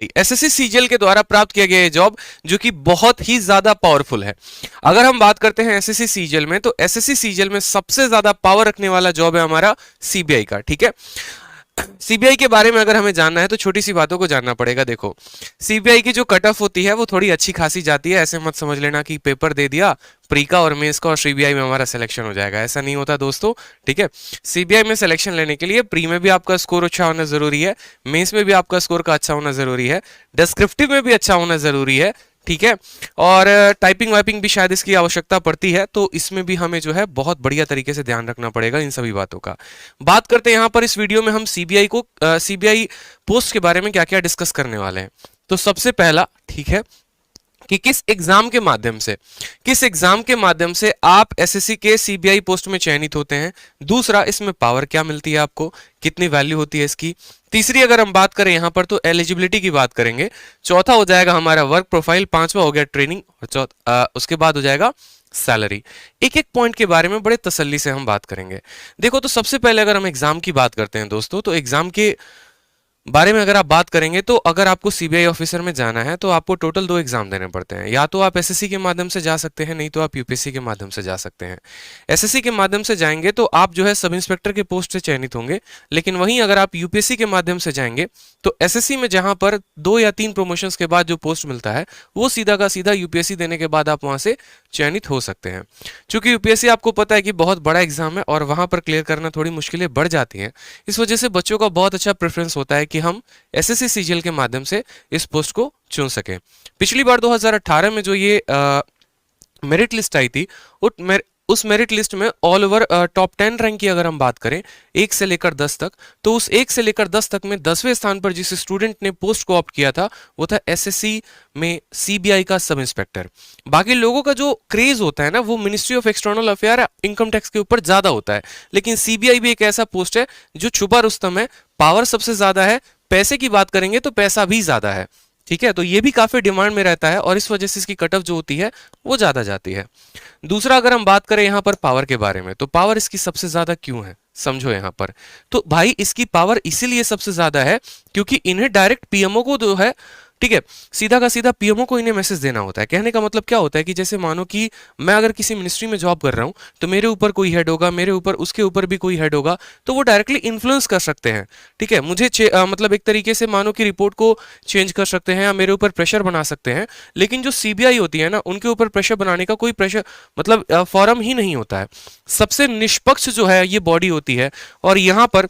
SSC CGL के द्वारा प्राप्त किया गया ये जॉब जो कि बहुत ही ज्यादा पावरफुल है। अगर हम बात करते हैं एसएससी सीजीएल में, तो एसएससी सीजीएल में सबसे ज्यादा पावर रखने वाला जॉब है हमारा सीबीआई का। ठीक है, सीबीआई के बारे में अगर हमें जानना है तो छोटी सी बातों को जानना पड़ेगा। देखो, सीबीआई की जो कट ऑफ होती है वो थोड़ी अच्छी खासी जाती है। ऐसे मत समझ लेना कि पेपर दे दिया प्री का और मेंस का और सीबीआई में हमारा सिलेक्शन हो जाएगा, ऐसा नहीं होता दोस्तों। ठीक है, सीबीआई में सिलेक्शन लेने के लिए प्री में भी आपका स्कोर अच्छा होना जरूरी है, मेंस में भी आपका स्कोर का अच्छा होना जरूरी है, डिस्क्रिप्टिव में भी अच्छा होना जरूरी है। ठीक है, और टाइपिंग वाइपिंग भी शायद इसकी आवश्यकता पड़ती है, तो इसमें भी हमें जो है बहुत बढ़िया तरीके से ध्यान रखना पड़ेगा इन सभी बातों का। बात करते हैं यहाँ पर इस वीडियो में हम सीबीआई पोस्ट के बारे में क्या क्या डिस्कस करने वाले हैं। तो सबसे पहला, ठीक है, कि किस एग्जाम के माध्यम से आप एसएससी के सीबीआई पोस्ट में चयनित होते हैं। दूसरा, इसमें पावर क्या मिलती है आपको, कितनी वैल्यू होती है इसकी। तीसरी अगर हम बात करें यहां पर तो एलिजिबिलिटी की बात करेंगे। चौथा हो जाएगा हमारा वर्क प्रोफाइल, पांचवा हो गया ट्रेनिंग, और उसके बाद हो जाएगा सैलरी। एक एक पॉइंट के बारे में बड़े तसल्ली से हम बात करेंगे। देखो, तो सबसे पहले अगर हम एग्जाम की बात करते हैं दोस्तों, तो एग्जाम के बारे में अगर आप बात करेंगे तो अगर आपको सीबीआई ऑफिसर में जाना है तो आपको टोटल 2 एग्जाम देने पड़ते हैं। या तो आप एसएससी के माध्यम से जा सकते हैं, नहीं तो आप यूपीएससी के माध्यम से जा सकते हैं। एसएससी के माध्यम से जाएंगे तो आप जो है सब इंस्पेक्टर के पोस्ट से चयनित होंगे, लेकिन वहीं अगर आप यूपीएससी के माध्यम से जाएंगे तो एसएससी में जहां पर 2 या 3 प्रमोशंस के बाद जो पोस्ट मिलता है वो सीधा का सीधा यूपीएससी देने के बाद आप वहां से चयनित हो सकते हैं। चूंकि यूपीएससी आपको पता है कि बहुत बड़ा एग्जाम है और वहां पर क्लियर करना थोड़ी मुश्किलें बढ़ जाती हैं, इस वजह से बच्चों का बहुत अच्छा प्रेफरेंस होता है कि हम एसएससी सीजीएल के माध्यम से इस पोस्ट को चुन सके। पिछली बार 2018 में जो ये मेरिट लिस्ट आई थी, उस मेरिट लिस्ट में ऑल ओवर टॉप 10 रैंक की अगर हम बात करें 1 से लेकर 10 तक, तो उस 1 से लेकर 10 तक में 10वें स्थान पर जिस स्टूडेंट ने पोस्ट को ऑप्ट किया था वो था एसएससी में सीबीआई का सब इंस्पेक्टर। बाकी लोगों का जो क्रेज होता है ना वो ministry of external affair income tax के ऊपर ज्यादा होता है, लेकिन सीबीआई भी एक ऐसा पोस्ट है जो छुपा रुस्तम है, पावर सबसे ज्यादा है, पैसे की बात करेंगे तो पैसा भी ज्यादा है। ठीक है, तो ये भी काफी डिमांड में रहता है और इस वजह से इसकी कट ऑफ जो होती है वो ज्यादा जाती है। दूसरा, अगर हम बात करें यहां पर पावर के बारे में, तो पावर इसकी सबसे ज्यादा क्यों है समझो यहां पर। तो भाई इसकी पावर इसीलिए सबसे ज्यादा है क्योंकि इन्हें डायरेक्ट पीएमओ को जो है, ठीक है, सीधा का सीधा पीएमओ को इन्हें मैसेज देना होता है। कहने का मतलब क्या होता है कि जैसे मानो कि मैं अगर किसी मिनिस्ट्री में जॉब कर रहा हूं तो मेरे ऊपर कोई हेड होगा, मेरे ऊपर उसके ऊपर भी कोई हेड होगा, तो वो डायरेक्टली इन्फ्लुएंस कर सकते हैं। ठीक है, मुझे मतलब एक तरीके से मानो कि रिपोर्ट को चेंज कर सकते हैं या मेरे ऊपर प्रेशर बना सकते हैं। लेकिन जो सीबीआई होती है ना, उनके ऊपर प्रेशर बनाने का कोई प्रेशर मतलब फॉरम ही नहीं होता है। सबसे निष्पक्ष जो है ये बॉडी होती है और यहां पर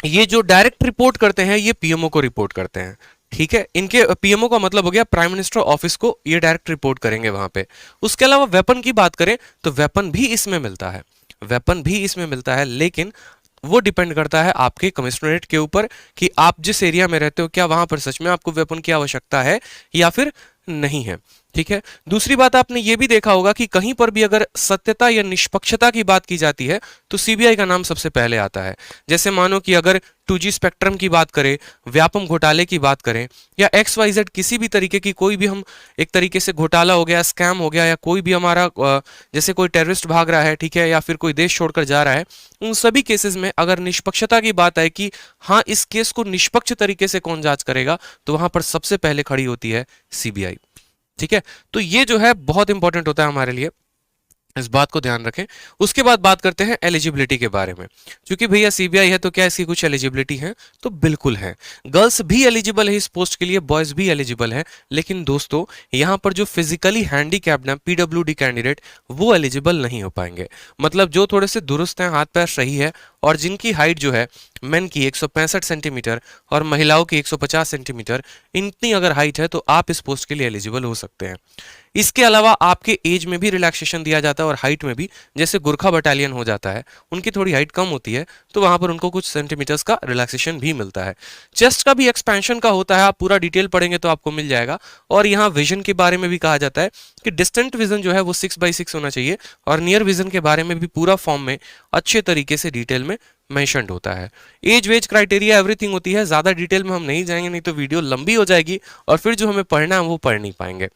ये जो डायरेक्ट रिपोर्ट करते हैं ये पीएमओ को रिपोर्ट करते हैं। ठीक है, इनके पीएमओ का मतलब हो गया प्राइम मिनिस्टर ऑफिस को, ये डायरेक्ट रिपोर्ट करेंगे वहां पे। उसके अलावा वेपन की बात करें तो वेपन भी इसमें मिलता है, वेपन भी इसमें मिलता है, लेकिन वो डिपेंड करता है आपके कमिश्नरेट के ऊपर कि आप जिस एरिया में रहते हो क्या वहां पर सच में आपको वेपन की आवश्यकता है या फिर नहीं है। ठीक है, दूसरी बात आपने ये भी देखा होगा कि कहीं पर भी अगर सत्यता या निष्पक्षता की बात की जाती है तो सीबीआई का नाम सबसे पहले आता है। जैसे मानो कि अगर 2G स्पेक्ट्रम की बात करें, व्यापम घोटाले की बात करें या XYZ किसी भी तरीके की कोई भी हम एक तरीके से घोटाला हो गया, स्कैम हो गया या कोई भी हमारा जैसे कोई टेररिस्ट भाग रहा है, ठीक है, या फिर कोई देश छोड़कर जा रहा है, उन सभी केसेस में अगर निष्पक्षता की बात है कि हाँ इस केस को निष्पक्ष तरीके से कौन जांच करेगा, तो वहां पर सबसे पहले खड़ी होती है सीबीआई। ठीक है, तो ये जो है बहुत इंपॉर्टेंट होता है हमारे लिए, इस बात को ध्यान रखें। उसके बाद बात करते हैं एलिजिबिलिटी के बारे में। क्योंकि भैया सीबीआई है तो क्या इसकी कुछ एलिजिबिलिटी है, तो बिल्कुल है। गर्ल्स भी एलिजिबल है इस पोस्ट के लिए, बॉयज भी एलिजिबल है, लेकिन दोस्तों यहां पर जो फिजिकली हैंडीकैप्ड है पीडब्ल्यूडी कैंडिडेट वो एलिजिबल नहीं हो पाएंगे। मतलब जो थोड़े से दुरुस्त हैं, हाथ पैर सही है और जिनकी हाइट जो है मेन की 165 सेंटीमीटर और महिलाओं की 150 सेंटीमीटर, इतनी अगर हाइट है तो आप इस पोस्ट के लिए एलिजिबल हो सकते हैं। इसके अलावा आपके एज में भी रिलैक्सेशन दिया जाता है और हाइट में भी, जैसे गुरखा बटालियन हो जाता है उनकी थोड़ी हाइट कम होती है तो वहां पर उनको कुछ सेंटीमीटर्स का रिलैक्सेशन भी मिलता है। चेस्ट का भी एक्सपेंशन का होता है, आप पूरा डिटेल पढ़ेंगे तो आपको मिल जाएगा। और यहाँ विजन के बारे में भी कहा जाता है कि डिस्टेंट विजन जो है वो 6/6 होना चाहिए और नियर विजन के बारे में भी पूरा फॉर्म में अच्छे तरीके से डिटेल में मेंशन्ड होता है। एज वेज क्राइटेरिया एवरीथिंग होती है, ज्यादा डिटेल में हम नहीं जाएंगे नहीं तो वीडियो लंबी हो जाएगी और फिर जो हमें पढ़ना है वो पढ़ नहीं पाएंगे।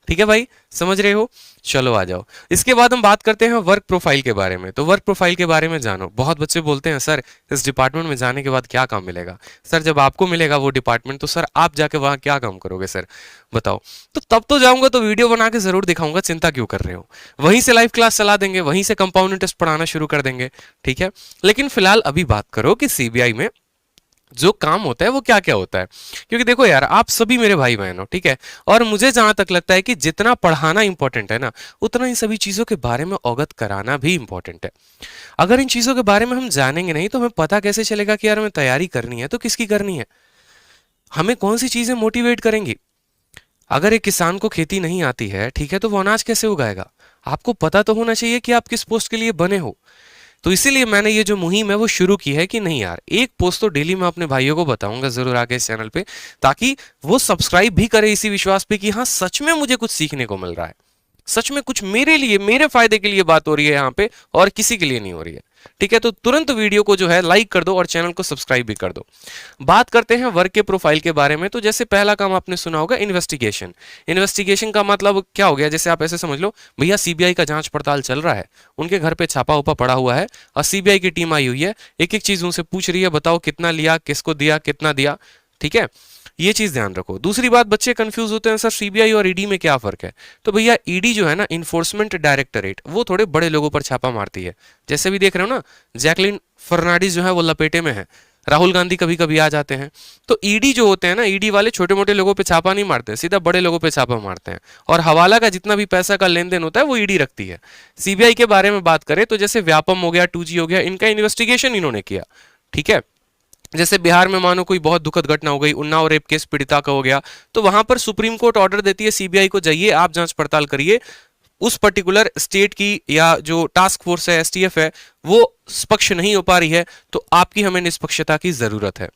ठीक है भाई, समझ रहे हो? चलो आ जाओ। इसके बाद हम बात करते हैं वर्क प्रोफाइल के बारे में। तो वर्क प्रोफाइल के बारे में जानो। बहुत बच्चे बोलते हैं सर इस डिपार्टमेंट में जाने के बाद क्या काम मिलेगा? सर जब आपको मिलेगा वो डिपार्टमेंट तो सर आप जाके वहां क्या काम करोगे सर, बताओ? तो तब तो जाऊंगा तो वीडियो बना के जरूर दिखाऊंगा, चिंता क्यों कर रहे हो? वहीं से लाइव क्लास चला देंगे, वहीं से कंपाउंड इंटरेस्ट पढ़ाना शुरू कर देंगे, ठीक है? लेकिन फिलहाल अभी बात करो कि सीबीआई में जो काम होता है वो क्या क्या होता है। क्योंकि देखो यार, आप सभी मेरे भाई बहन हो, ठीक है? और मुझे जहां तक लगता है कि जितना पढ़ाना इंपॉर्टेंट है ना, उतना इन सभी चीजों के बारे में अवगत कराना भी इंपॉर्टेंट है। अगर इन चीजों के बारे में हम जानेंगे नहीं तो हमें पता कैसे चलेगा कि यार हमें तैयारी करनी है तो किसकी करनी है, हमें कौन सी चीजें मोटिवेट करेंगी। अगर एक किसान को खेती नहीं आती है, ठीक है, तो वो अनाज कैसे उगाएगा? आपको पता तो होना चाहिए कि आप किस पोस्ट के लिए बने हो। तो इसीलिए मैंने ये जो मुहिम है वो शुरू की है कि नहीं यार, एक पोस्ट तो डेली मैं अपने भाइयों को बताऊंगा जरूर आगे इस चैनल पे, ताकि वो सब्सक्राइब भी करे इसी विश्वास पे कि हाँ सच में मुझे कुछ सीखने को मिल रहा है, सच में कुछ मेरे लिए, मेरे फायदे के लिए बात हो रही है यहाँ पे और किसी के लिए नहीं हो रही है। ठीक है, तो तुरंत वीडियो को जो है लाइक कर दो और चैनल को सब्सक्राइब भी कर दो। बात करते हैं वर्क के प्रोफाइल के बारे में। तो जैसे पहला काम आपने सुना होगा इन्वेस्टिगेशन। इन्वेस्टिगेशन का मतलब क्या हो गया? जैसे आप ऐसे समझ लो भैया सीबीआई का जांच पड़ताल चल रहा है, उनके घर पे छापा उपा पड़ा हुआ है और सीबीआई की टीम आई हुई है, एक एक चीज उनसे पूछ रही है, बताओ कितना लिया, किसको दिया, कितना दिया, ठीक है? ये चीज ध्यान रखो। दूसरी बात, बच्चे कंफ्यूज होते हैं सर सीबीआई और ईडी में क्या फर्क है? तो भैया ईडी जो है ना, इन्फोर्समेंट डायरेक्टरेट, वो थोड़े बड़े लोगों पर छापा मारती है। जैसे भी देख रहे हो ना, जैकलिन फर्नांडिस जो है वो लपेटे में है, राहुल गांधी कभी कभी आ जाते हैं। तो ईडी जो होते हैं ना, ईडी वाले छोटे मोटे लोगों पे छापा नहीं मारते हैं, सीधा बड़े लोगों पे छापा मारते हैं। और हवाला का जितना भी पैसा का लेन देन होता है वो ईडी रखती है। सीबीआई के बारे में बात करें तो जैसे व्यापम हो गया, 2G हो गया, इनका इन्वेस्टिगेशन इन्होंने किया, ठीक है? जैसे बिहार में मानो कोई बहुत दुखद घटना हो गई, उन्नाव रेप केस पीड़िता का हो गया, तो वहां पर सुप्रीम कोर्ट ऑर्डर देती है सीबीआई को, जाइए आप जांच पड़ताल करिए, उस पर्टिकुलर स्टेट की या जो टास्क फोर्स है, एसटीएफ है, वो पक्ष नहीं हो पा रही है, तो आपकी हमें निष्पक्षता की जरूरत है।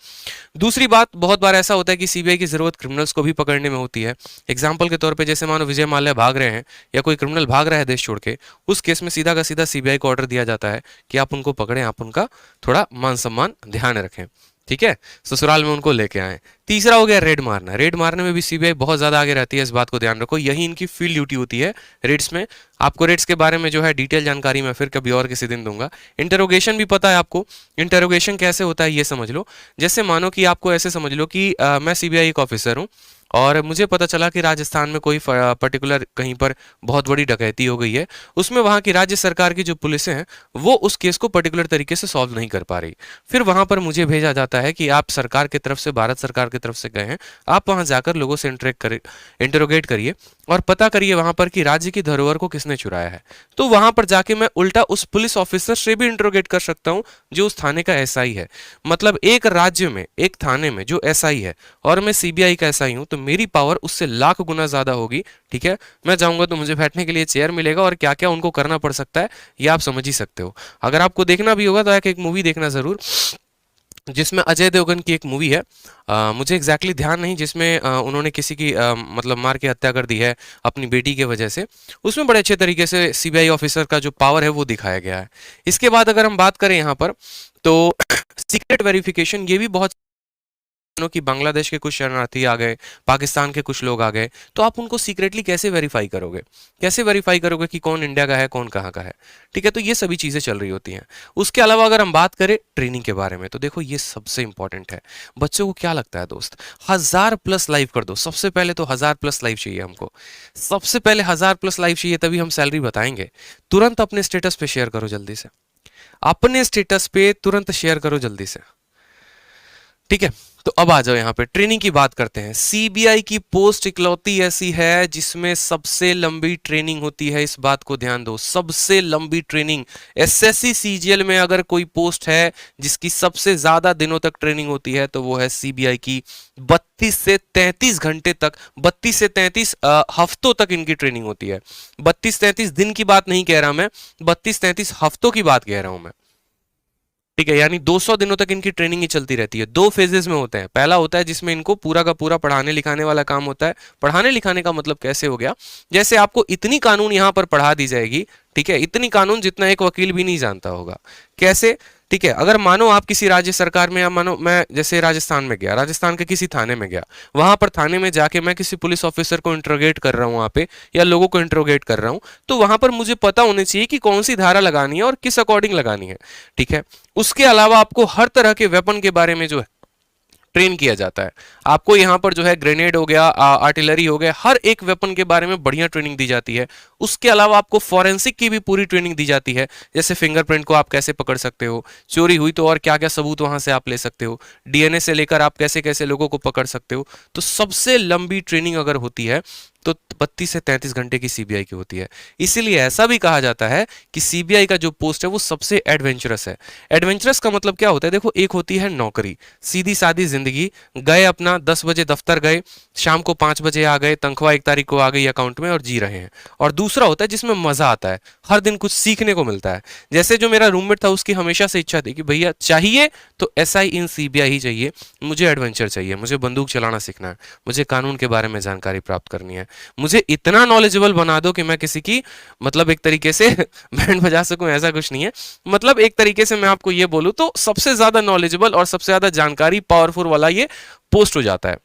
दूसरी बात, बहुत बार ऐसा होता है कि सीबीआई की जरूरत क्रिमिनल्स को भी पकड़ने में होती है। एग्जाम्पल के तौर पे जैसे मानो विजय माल्या भाग रहे हैं या कोई क्रिमिनल भाग रहा है देश छोड़ के, उस केस में सीधा का सीधा सीबीआई को ऑर्डर दिया जाता है कि आप उनको पकड़ें, आप उनका थोड़ा मान सम्मान ध्यान रखें, ठीक है, ससुराल में उनको लेके आए। तीसरा हो गया रेड मारना। रेड मारने में भी सीबीआई बहुत ज्यादा आगे रहती है, इस बात को ध्यान रखो, यही इनकी फील्ड ड्यूटी होती है रेड्स में। आपको रेड्स के बारे में जो है डिटेल जानकारी मैं फिर कभी और किसी दिन दूंगा। इंटरोगेशन भी पता है आपको, इंटरोगेशन कैसे होता है ये समझ लो। जैसे मानो कि आपको ऐसे समझ लो कि मैं सीबीआई एक ऑफिसर हूँ और मुझे पता चला कि राजस्थान में कोई पर्टिकुलर कहीं पर बहुत बड़ी डकैती हो गई है, उसमें वहां की राज्य सरकार की जो पुलिस हैं वो उस केस को पर्टिकुलर तरीके से सॉल्व नहीं कर पा रही। फिर वहां पर मुझे भेजा जाता है कि आप सरकार की तरफ से, भारत सरकार की तरफ से गए हैं, आप वहां जाकर लोगों से इंटरोगेट करिए और पता करिए वहां पर कि राज्य की धरोहर को किसने चुराया है। तो वहां पर जाके मैं उल्टा उस पुलिस ऑफिसर से भी इंटरोगेट कर सकता हूं जो उस थाने का एसआई है। मतलब एक राज्य में, एक थाने में जो एसआई है और मैं सीबीआई का एसआई हूं, तो मेरी पावर उससे लाख गुना ज्यादा होगी, ठीक है? मैं जाऊंगा तो मुझे बैठने के लिए चेयर मिलेगा और क्या क्या उनको करना पड़ सकता है ये आप समझ ही सकते हो। अगर आपको देखना भी होगा तो एक मूवी देखना जरूर, जिसमें अजय देवगन की एक मूवी है, मुझे एग्जैक्टली ध्यान नहीं, जिसमें उन्होंने किसी की मतलब मार के हत्या कर दी है अपनी बेटी के वजह से। उसमें बड़े अच्छे तरीके से सीबीआई ऑफिसर का जो पावर है वो दिखाया गया है। इसके बाद अगर हम बात करें यहाँ पर तो सीक्रेट वेरिफिकेशन, ये भी बहुत कि बांग्लादेश के कुछ शरणार्थी आ गए, पाकिस्तान के कुछ लोग आ गए, तो आप उनको सीक्रेटली कैसे वेरीफाई करोगे? कैसे वेरीफाई करोगे कि कौन इंडिया का है, कौन कहाँ का है? ठीक है, तो ये सभी चीजें चल रही होती हैं। उसके अलावा अगर हम बात करें ट्रेनिंग के बारे में, तो देखो ये सबसे इंपॉर्टेंट है। बच्चों को क्या लगता है दोस्त, 1000+ लाइव कर दो। सबसे पहले तो 1000+ लाइव चाहिए हमको, सबसे पहले 1000+ लाइव चाहिए, तभी हम सैलरी बताएंगे। तुरंत अपने स्टेटस पे शेयर करो जल्दी से, अपने स्टेटस पे तुरंत शेयर करो जल्दी से, ठीक है? तो अब आ जाओ यहाँ पे ट्रेनिंग की बात करते हैं। सीबीआई की पोस्ट इकलौती ऐसी है जिसमें सबसे लंबी ट्रेनिंग होती है, इस बात को ध्यान दो, सबसे लंबी ट्रेनिंग। एसएससी सीजीएल में अगर कोई पोस्ट है जिसकी सबसे ज्यादा दिनों तक ट्रेनिंग होती है तो वो है सीबीआई की। 32 से 33 घंटे तक, 32 से 33 हफ्तों तक इनकी ट्रेनिंग होती है। 32-33 दिन की बात नहीं कह रहा मैं, 32-33 हफ्तों की बात कह रहा हूं मैं, ठीक है? यानी 200 दिनों तक इनकी ट्रेनिंग ही चलती रहती है। 2 फेजेस में होते हैं। पहला होता है जिसमें इनको पूरा का पूरा पढ़ाने लिखाने वाला काम होता है। पढ़ाने लिखाने का मतलब कैसे हो गया, जैसे आपको इतनी कानून यहां पर पढ़ा दी जाएगी, ठीक है, इतनी कानून जितना एक वकील भी नहीं जानता होगा। कैसे? ठीक है। अगर मानो आप किसी राज्य सरकार में, या मानो मैं जैसे राजस्थान में गया, राजस्थान के किसी थाने में गया, वहां पर थाने में जाके मैं किसी पुलिस ऑफिसर को इंट्रोगेट कर रहा हूं वहां पे, या लोगों को इंट्रोगेट कर रहा हूं, तो वहां पर मुझे पता होना चाहिए कि कौन सी धारा लगानी है और किस अकॉर्डिंग लगानी है। ठीक है। उसके अलावा आपको हर तरह के वेपन के बारे में जो है ट्रेन किया जाता है। आपको यहाँ पर जो है ग्रेनेड हो गया, आर्टिलरी हो गया, हर एक वेपन के बारे में बढ़िया ट्रेनिंग दी जाती है। उसके अलावा आपको फॉरेंसिक की भी पूरी ट्रेनिंग दी जाती है, जैसे फिंगरप्रिंट को आप कैसे पकड़ सकते हो, चोरी हुई तो और क्या क्या सबूत वहां से आप ले सकते हो, डीएनए से लेकर आप कैसे कैसे लोगों को पकड़ सकते हो। तो सबसे लंबी ट्रेनिंग अगर होती है तो 32 से 33 घंटे की सीबीआई की होती है। इसीलिए ऐसा भी कहा जाता है कि सीबीआई का जो पोस्ट है वो सबसे एडवेंचरस है। एडवेंचरस का मतलब क्या होता है? देखो, एक होती है नौकरी, सीधी सादी जिंदगी, गए अपना 10 बजे दफ्तर गए, शाम को 5 बजे आ गए, तनख्वाह 1 तारीख को आ गई अकाउंट में और जी रहे हैं। और दूसरा होता है जिसमें मजा आता है, हर दिन कुछ सीखने को मिलता है। जैसे जो मेरा रूममेट था, उसकी हमेशा से इच्छा थी कि भैया चाहिए तो एसआई इन सीबीआई ही चाहिए, मुझे एडवेंचर चाहिए, मुझे बंदूक चलाना सीखना है, मुझे कानून के बारे में जानकारी प्राप्त करनी है, मुझे इतना नॉलेजेबल बना दो कि मैं किसी की मतलब एक तरीके से बैंड बजा सकूं। ऐसा कुछ नहीं है, मतलब एक तरीके से मैं आपको ये बोलूं तो सबसे ज्यादा नॉलेजेबल और सबसे ज्यादा जानकारी पावरफुल वाला ये पोस्ट हो जाता है।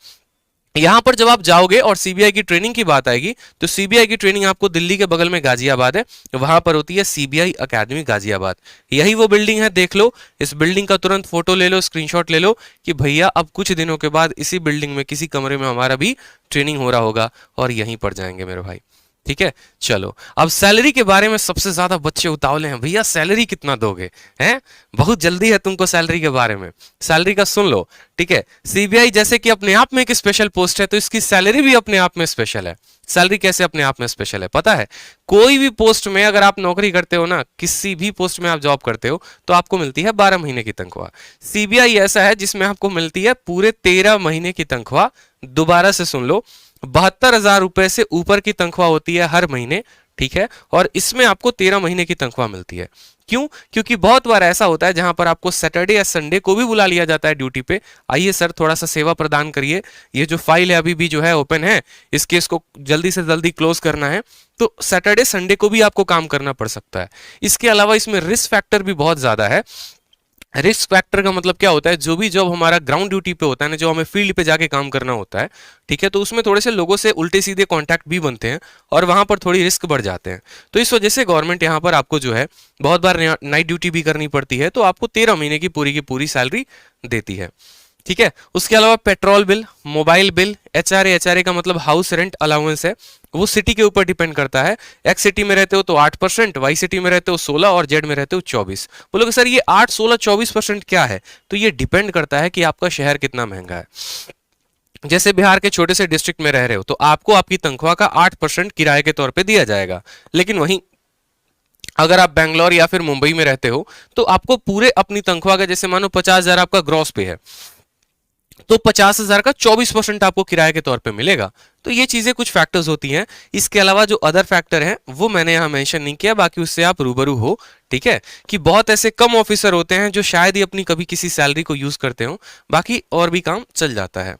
यहां पर जब आप जाओगे और सीबीआई की ट्रेनिंग की बात आएगी, तो सीबीआई की ट्रेनिंग आपको दिल्ली के बगल में गाजियाबाद है, वहां पर होती है सीबीआई अकेडमी गाजियाबाद। यही वो बिल्डिंग है, देख लो, इस बिल्डिंग का तुरंत फोटो ले लो, स्क्रीनशॉट ले लो कि भैया अब कुछ दिनों के बाद इसी बिल्डिंग में किसी कमरे में हमारा भी ट्रेनिंग हो रहा होगा और यहीं पर जाएंगे मेरे भाई। ठीक है। चलो, अब सैलरी के बारे में सबसे ज्यादा बच्चे उतावले हैं, भैया सैलरी कितना दोगे, हैं? बहुत जल्दी है तुमको सैलरी के बारे में, सैलरी का सुन लो। ठीक है। सीबीआई जैसे कि अपने आप में एक स्पेशल पोस्ट है, तो इसकी सैलरी भी अपने आप में स्पेशल है। सैलरी कैसे अपने आप में स्पेशल है पता है? कोई भी पोस्ट में अगर आप नौकरी करते हो ना, किसी भी पोस्ट में आप जॉब करते हो, तो आपको मिलती है 12 महीने की तनख्वाह। सीबीआई ऐसा है जिसमें आपको मिलती है पूरे 13 महीने की तनख्वाह। दोबारा से सुन लो, 72,000 रुपए से ऊपर की तनख्वाह होती है हर महीने। ठीक है। और इसमें आपको 13 महीने की तनख्वाह मिलती है। क्यों? क्योंकि बहुत बार ऐसा होता है जहां पर आपको सैटरडे या संडे को भी बुला लिया जाता है ड्यूटी पे, आइए सर थोड़ा सा सेवा प्रदान करिए, ये जो फाइल है अभी भी जो है ओपन है, इस केस को जल्दी से जल्दी क्लोज करना है। तो सैटरडे संडे को भी आपको काम करना पड़ सकता है। इसके अलावा इसमें रिस्क फैक्टर भी बहुत ज्यादा है। रिस्क फैक्टर का मतलब क्या होता है? जो भी जब हमारा ग्राउंड ड्यूटी पे होता है ना, जो हमें फील्ड पे जाके काम करना होता है, ठीक है, तो उसमें थोड़े से लोगों से उल्टे सीधे कांटेक्ट भी बनते हैं और वहां पर थोड़ी रिस्क बढ़ जाते हैं। तो इस वजह से गवर्नमेंट यहाँ पर आपको जो है बहुत बार नाइट ड्यूटी भी करनी पड़ती है, तो आपको 13 महीने की पूरी सैलरी देती है। ठीक है। उसके अलावा petrol bill, mobile bill, HRA का मतलब हाउस रेंट अलाउंस है, वो सिटी के ऊपर डिपेंड करता है। एक्स सिटी में रहते हो तो 8%, वाई सिटी में रहते हो 16 और जेड में रहते हो 24। बोलोगे सर ये 8, 16, 24% क्या है? तो ये डिपेंड करता है कि आपका शहर कितना महंगा है। जैसे बिहार के छोटे से डिस्ट्रिक्ट में रह रहे हो तो आपको आपकी तनख्वाह का 8% किराए के तौर पे दिया जाएगा। लेकिन वहीं अगर आप बैंगलोर या फिर मुंबई में रहते हो तो आपको पूरे अपनी तनख्वाह का, जैसे मानो 50,000 आपका ग्रॉस पे है, तो 50,000 का 24% आपको किराए के तौर पे मिलेगा। तो ये चीजें कुछ फैक्टर्स होती हैं। इसके अलावा जो अदर फैक्टर हैं वो मैंने यहां मेंशन नहीं किया, बाकी उससे आप रूबरू हो। ठीक है। कि बहुत ऐसे कम ऑफिसर होते हैं जो शायद ही अपनी कभी किसी सैलरी को यूज करते हो, बाकी और भी काम चल जाता है।